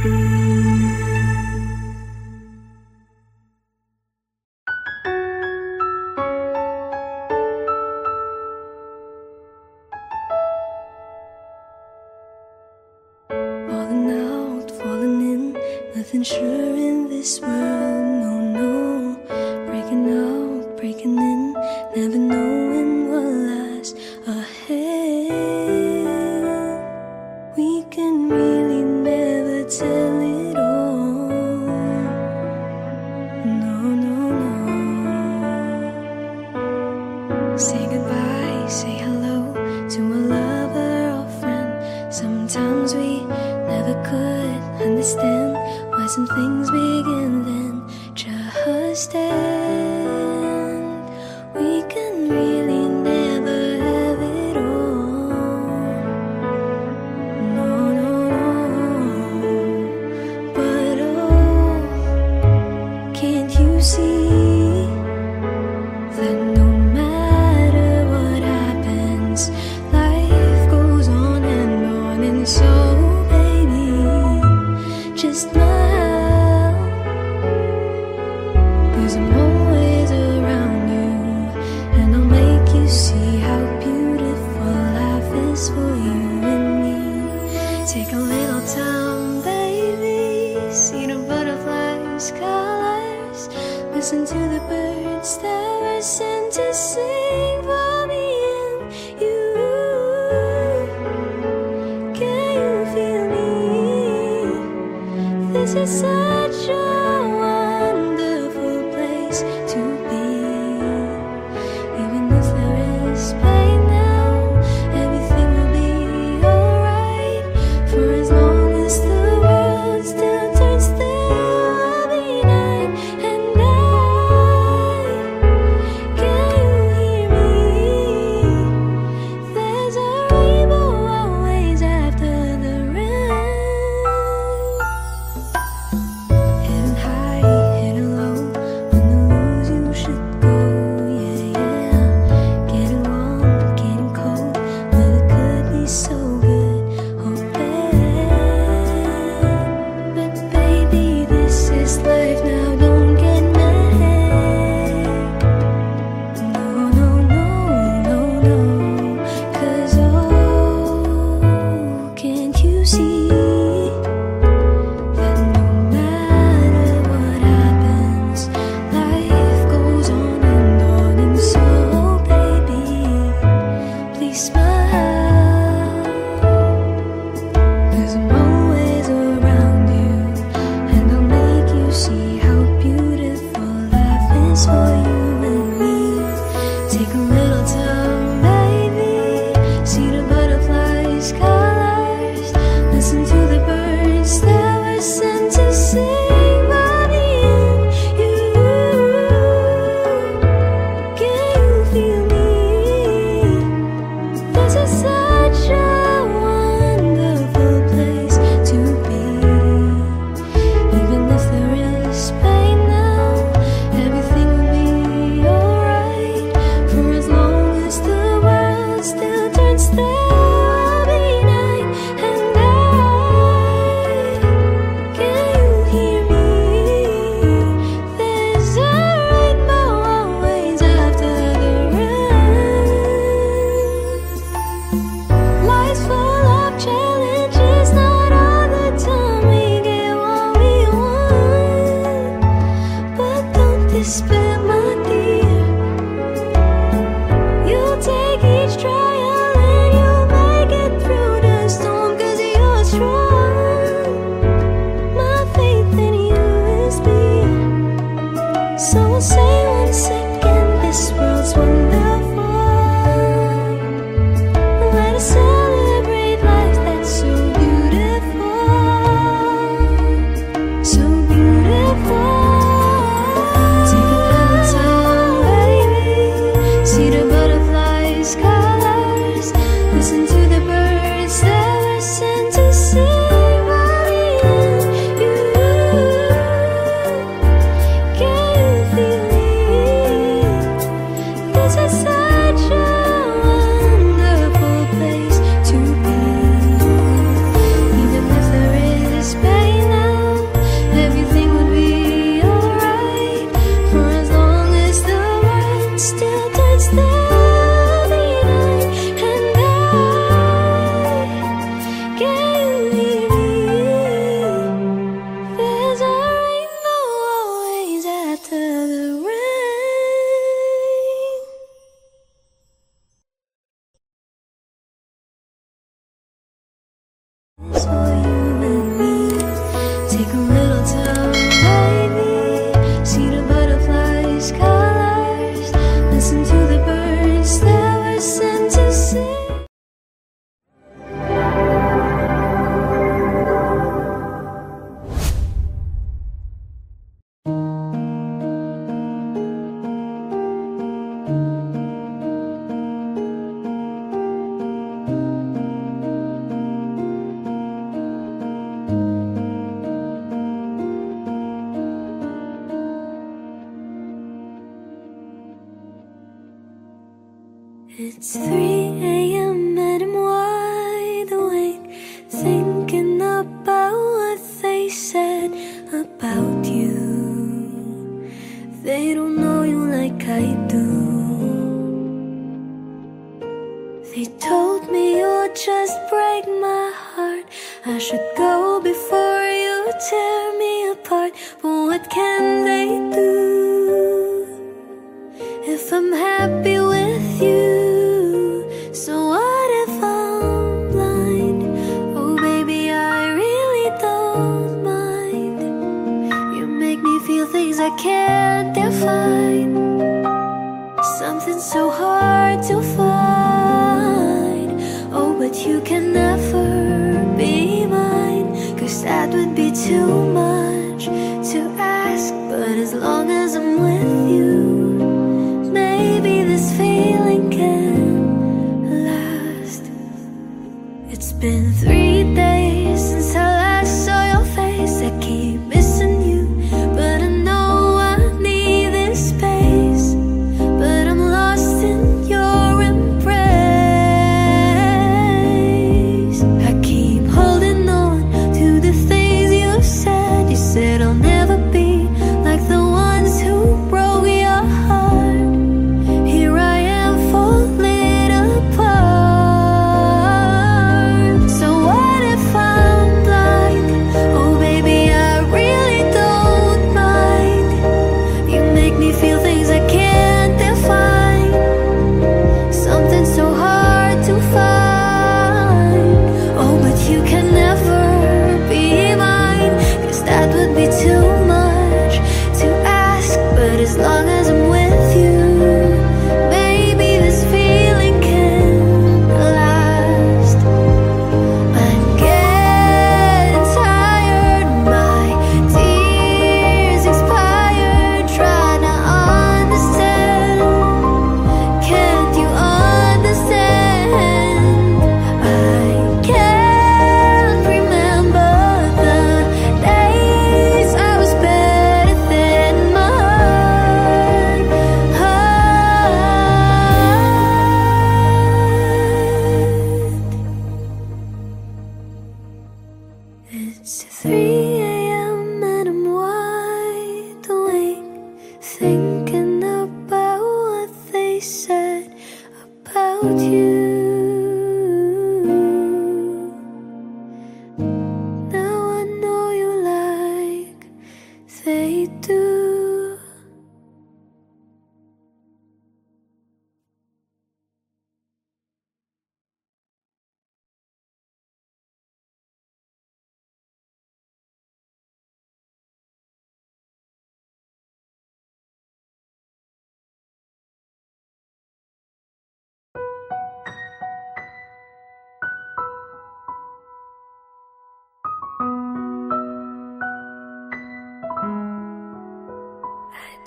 Falling out, falling in, nothing sure in this world, no, no. Breaking out, breaking in, never knowing what lies ahead. We can really never tell it all, no, no, no. Say goodbye, say hello to a lover or friend. Sometimes we never could understand why some things begin then just end. We can really never have it all, no, no, no. But oh, can't you see that no matter what happens, life goes on, and so just smile, 'cause I'm always around you, and I'll make you see how beautiful life is for you and me. Take a little time, baby, see the butterflies' colors, listen to the birds that were sent to sing for me and you. Can you feel me? This is such a wonderful place to be. Even if there is pain now, everything will be alright. For as long as the world still turns, there will be night and night. Can you hear me? There's a rainbow always after the rain. Hidden high, hidden low, when the lose you should go, yeah, yeah. Getting warm, getting cold, but it could be so good, oh bad. But baby, this is life now, don't get mad. No, no, no, no, no. 'Cause oh, can't you see that no matter what happens, life goes on, and so baby, please smile, 'cause I'm always around you, and I'll make you see how beautiful life is for you and me. Take a little time, baby, see the butterflies' colors, listen to the birds that were sent to sing for me and you. Can you feel me? This is such a wonderful place to be. Even if there is pain now, everything will be alright. For as long as the world still turns, there will be night and night. Can you hear me? There's a rainbow always after the rain. Life's full of challenges, not all the time we get what we want. But don't despair, my dear. You'll take each trial and you'll make it through the storm, 'cause you're strong. My faith in you is big. So I'll say one second, this world's wonderful. Let us celebrate life that's so beautiful, so beautiful. Take a little time, baby, see the butterflies' colors, listen to the birds that were sent to sing. For you and me, take a little time, baby. See the butterflies' colors, listen to the birds that were sent to sing. It's 3 a.m. and I'm wide awake, thinking about what they said about you. They don't know you like I do. They told me you'll just break my heart. I should go before you tear me apart. But what can they do if I'm happy with you? So what if I'm blind? Oh baby, I really don't mind. You make me feel things I can't define, something so hard to find. Oh, but you can never be mine, 'cause that would be too much to ask. But as long as I'm with you, maybe this feeling can last. It's been 3 days since I last saw your face. I keep missing you, but I know I need this space. But I'm lost in your embrace. I keep holding on to the things you said. You said I'll never be like the ones who broke your heart. Here I am falling apart. So what if I'm blind? Oh baby, I really don't mind. You make me feel things I can't define, something so hard to find. Oh, but you can never be mine, 'cause that would be too much to ask. But as long as I'm with you, maybe this feeling can last. I'm getting tired, my tears expired, trying to understand. Can't you understand? I can't remember the days I was better than my heart. It's 3 a.m. and I'm wide awake, thinking about what they said about you. Now I know you like they do.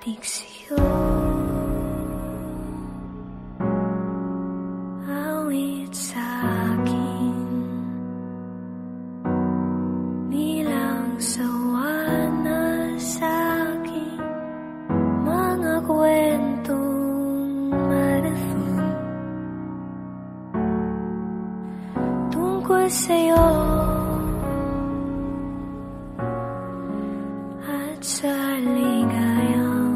Adik sa'yo, awit sa'kin, bilang sawa na sa'kin, mga kwentong marathon tungkol sa'yo at sa ligayang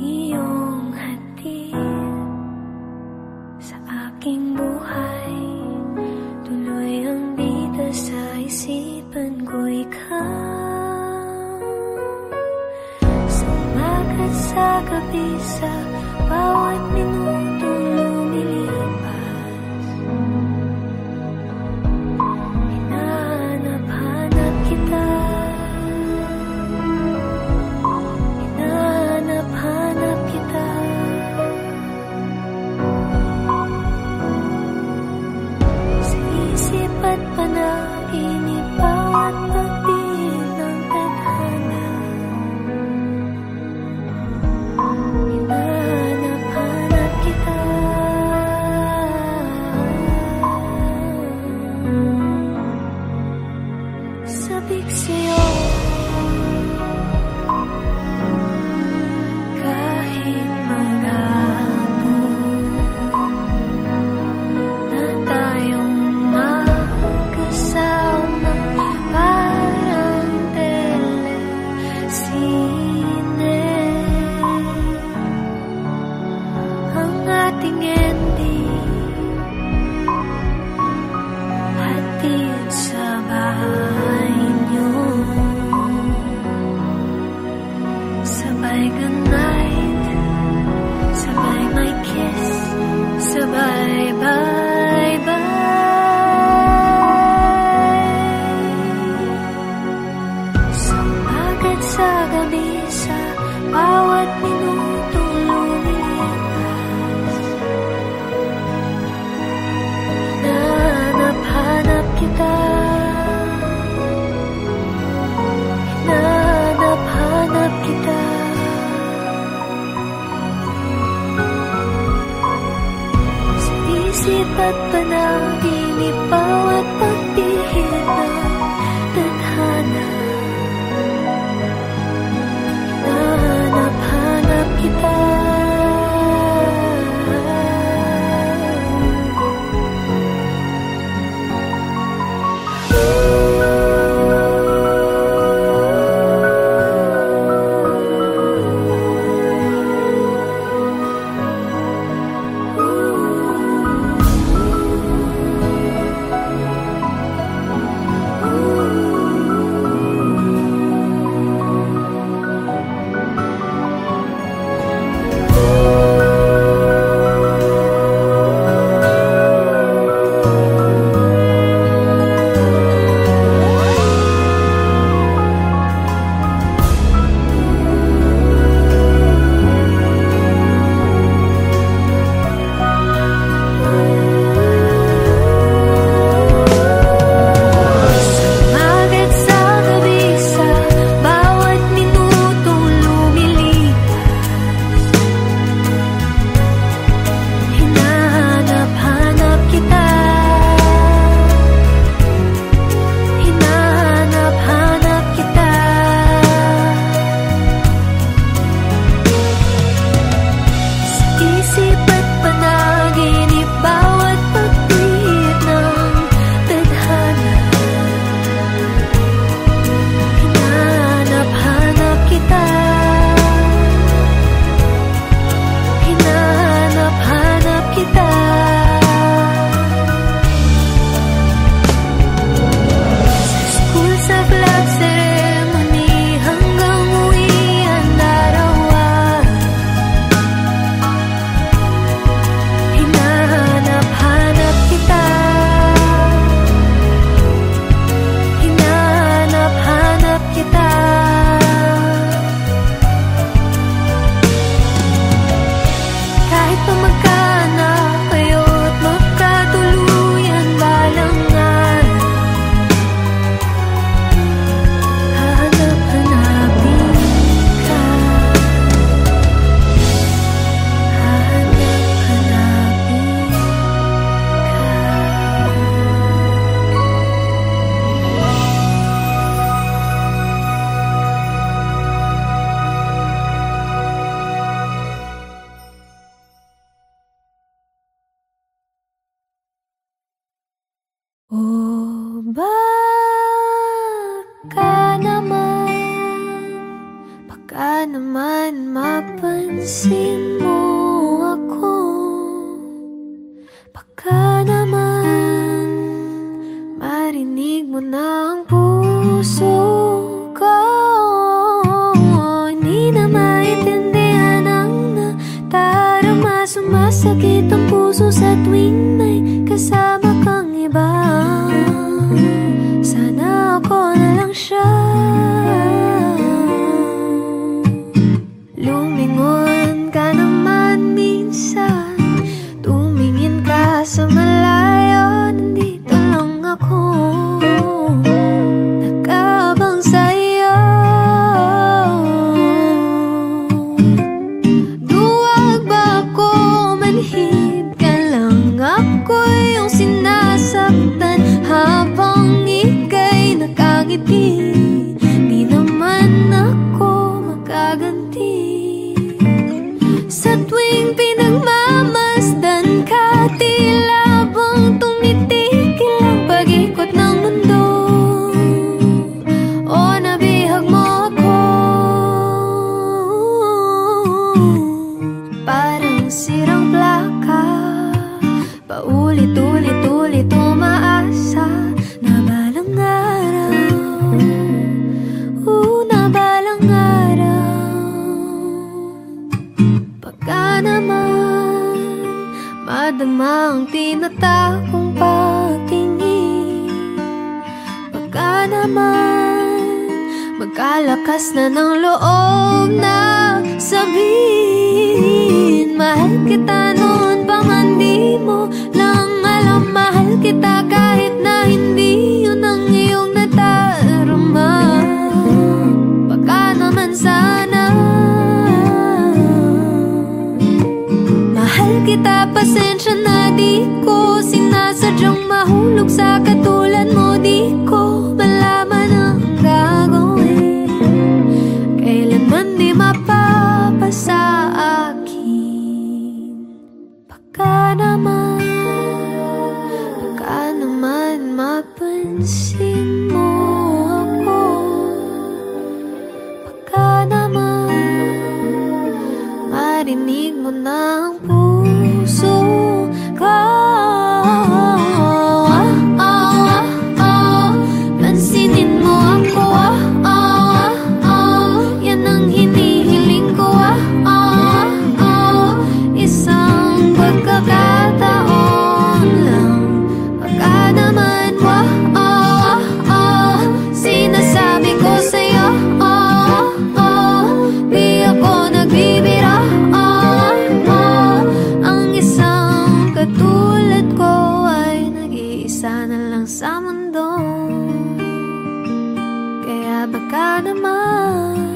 iyong hatid sa aking buhay. Tuloy ang bida sa isipan ko, ikaw. Sumagat sa gabi, sa bawat minutong lumilipas, panaginip, bawat pagdiin ng tadhana. Hinahanap-hanap kita. Sabik sa'yo kahit maghapon na tayong magkasama, parang telesine ang ating ending, hatid sa bahay niyo. Sabay goodnight, sabay may kiss, sabay bye-bye. Sa umagat sa gabi, sa bawat minutong lumilipas, hinahanap-hanap kita. Hinahanap-hanap kita. Sa isip at panaginip, bawat pagpihit ng tadhana. Hinahanap-hanap kita. Oh, baka naman mapansin mo ako. Baka naman marinig mo na ang puso ko. Hindi na maintindihan ang nadarama, sumasakit ang puso sa tuwing may kasama kang iba. Sana ako na lang siya. Lumingon ka naman minsan, tumingin ka sa malayo, nandito lang ako. naman magkalakas na ng loob na sabihin mahal kita noon pa man di mo lang alam. Mahal kita kahit na hindi yun ang iyong nadarama. Baka naman sana mahal kita, pasensya na di ko sinasadyang mahulog sa katulad mo. Di ko malaman ang gagawin, kailanman di mapapasa akin. Baka naman mapansin mo ako. Baka naman marinig mo na ang puso ko. Pansinin mo ako. Yan ang hinihiling ko. Isang pagkakataon lang. Baka naman sinasabi ko sa'yo, di ako nagbibiro. Ang isang katulad ko ay nag-iisa na lang sa mundo. Kaya baka naman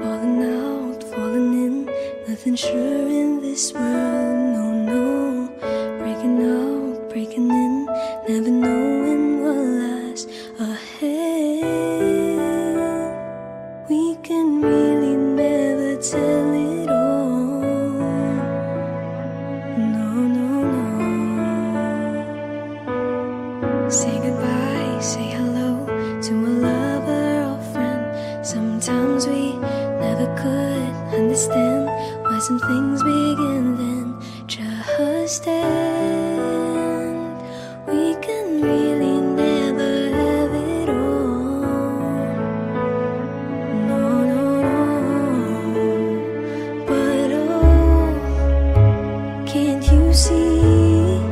falling out, falling in, nothing sure in this world, no, no. Breaking out, breaking in, never knowing what lies ahead. We can really never tell it all, no, no, no. Say goodbye, say hello to a lover or friend. Sometimes we never could understand why some things begin then just end. We can really never have it all, no, no, no. But oh, can't you see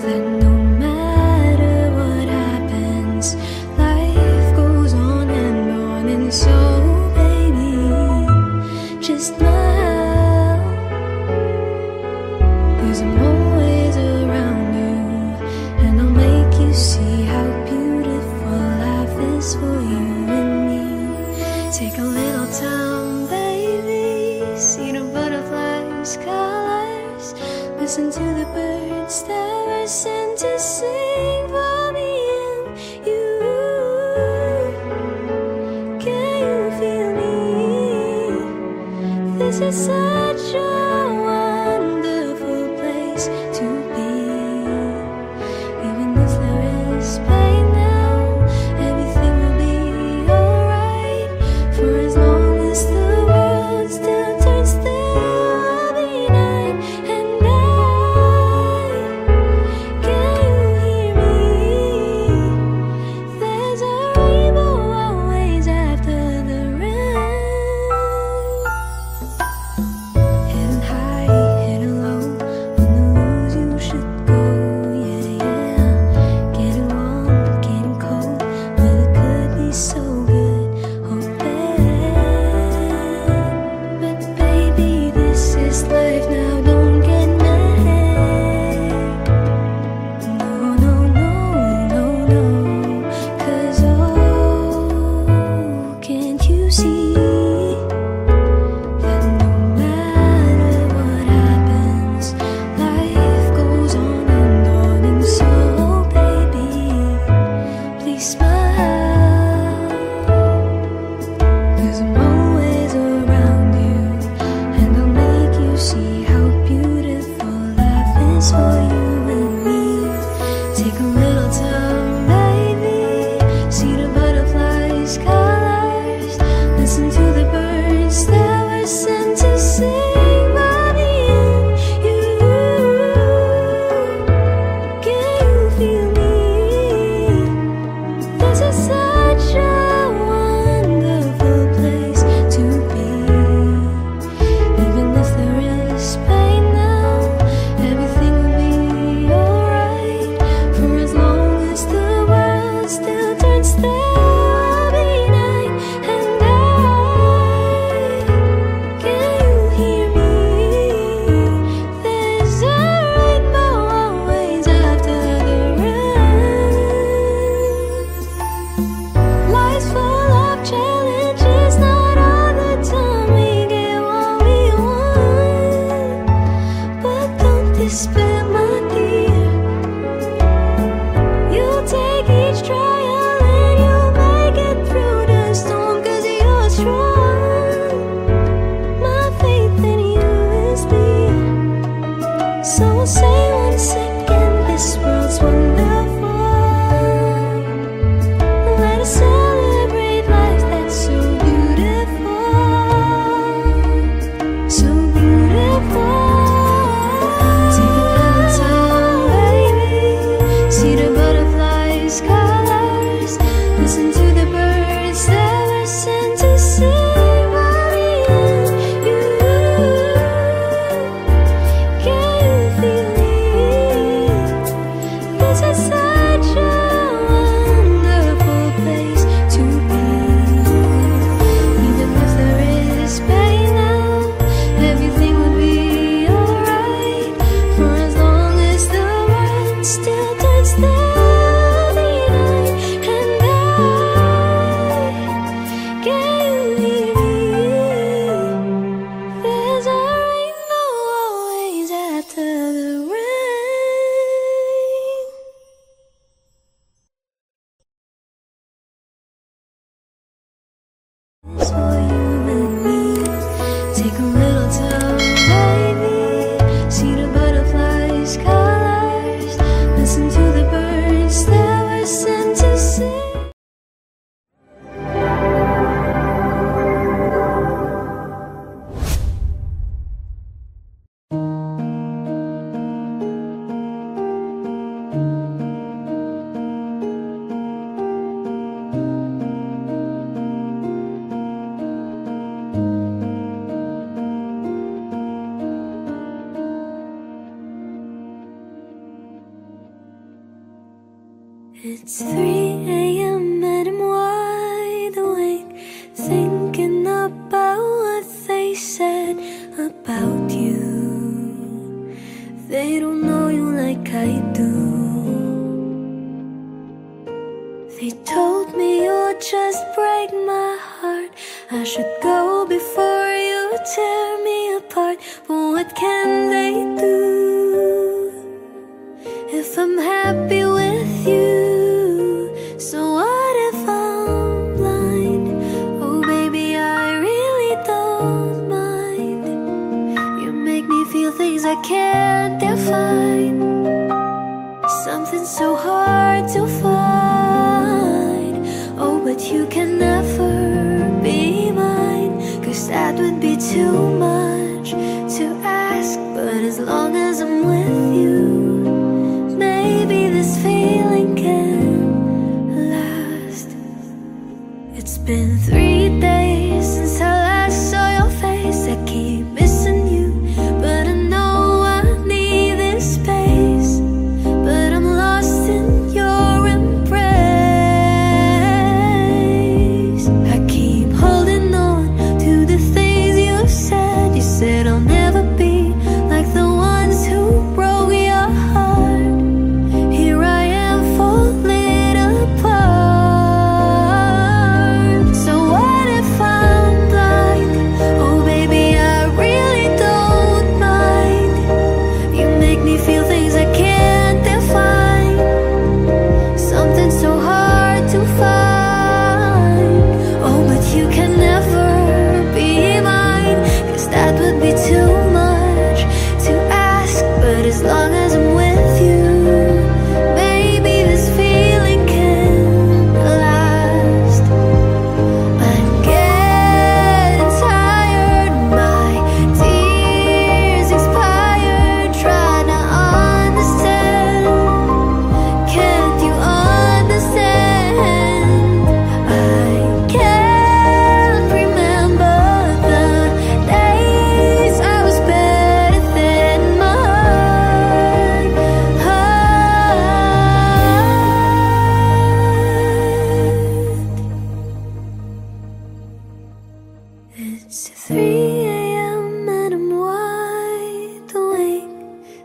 that no matter what happens, life goes on, and so just smile, 'cause I'm always around you, and I'll make you see how beautiful life is for you and me. Take a little time, baby, see the butterflies' colors, listen to the birds that were sent to sing for me and you. Can you feel me? This is such a wonderful place to be. Even if there is pain now, everything will be alright. For as long as the world still turns, there will be night and night. Can you hear me? There's a rainbow always after the rain. It's 3 a.m. and I'm wide awake, thinking about what they said about you. They don't know you like I do. They told me you'll just break my heart. I should go before you tear me apart. But what can they do if I'm happy with you? So what if I'm blind? Oh baby, I really don't mind. You make me feel things I can't define, something so hard to find. Oh, but you can never be mine, 'cause that would be too much to ask. But as long as I'm with you, maybe this feeling can last. It's been 3 days since I last saw your face. I keep missing you, but I know I need this space. But I'm lost in your embrace. I keep holding on to the things you said. You said I'll never be like the ones who broke your heart. Here I am falling apart. So what if I'm blind? Oh baby, I really don't mind. You make me feel things I can't define, something so hard to find. Oh, but you can never be mine, 'cause that would be too much to ask. But as long as I'm with you, maybe this feeling can last. I'm getting tired, my tears expired, trying to understand. Can't you understand? I can't remember the days I was better than my heart. It's 3 a.m. and I'm wide awake,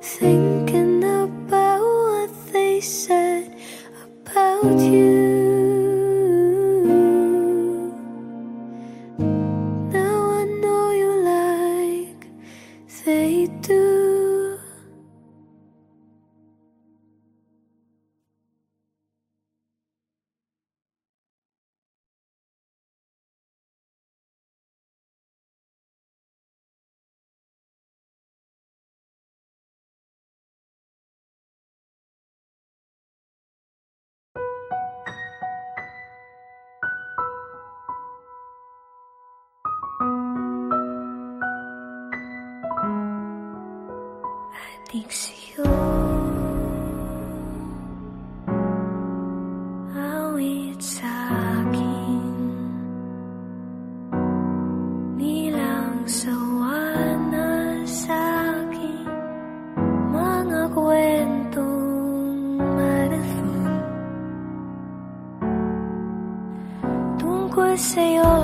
thinking about what they said about you. Now I know you like they do. Adik sa'yo awit sa'kin, nilang sawa na sa'kin mga kwentong marathon tungkol sa'yo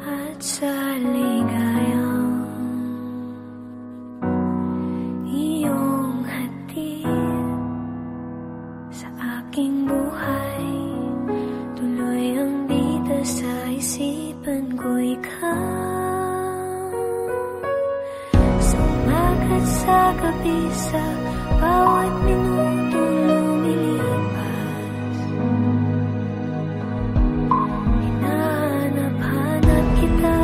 at sa ligayang iyong gabi sa bawat minuto lumilipas. Hinahanap-hanap kita,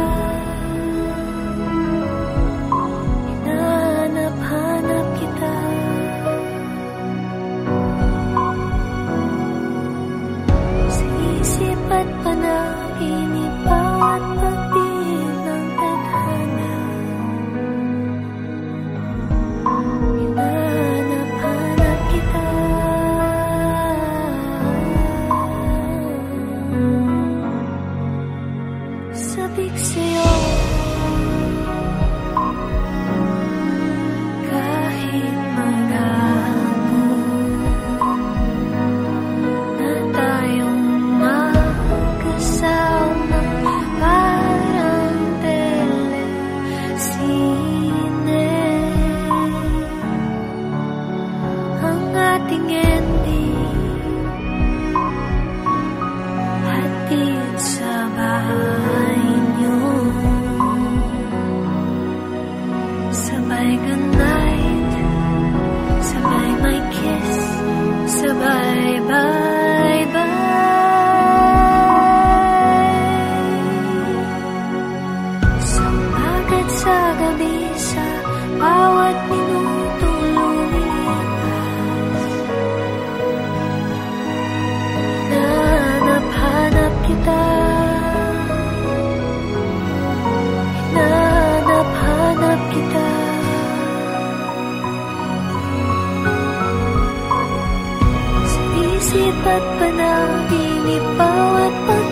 hinahanap-hanap kita. Sa isip at panaginip, bawat pagdiin ng tadhana. Hinahanap-hanap kita. Sabik sa'yo kahit maghapon na tayong magkasama, parang telesine. Ang ating ending, hatid sa bahay niyo. Sabay goodnight, sabay my kiss, sabay bye-bye. Sa umaga at sa gabi, sa bawat minuto lumilipas. Hinahanap-hanap kita, hinahanap-hanap kita. Sa isip at panaginip, bawat pag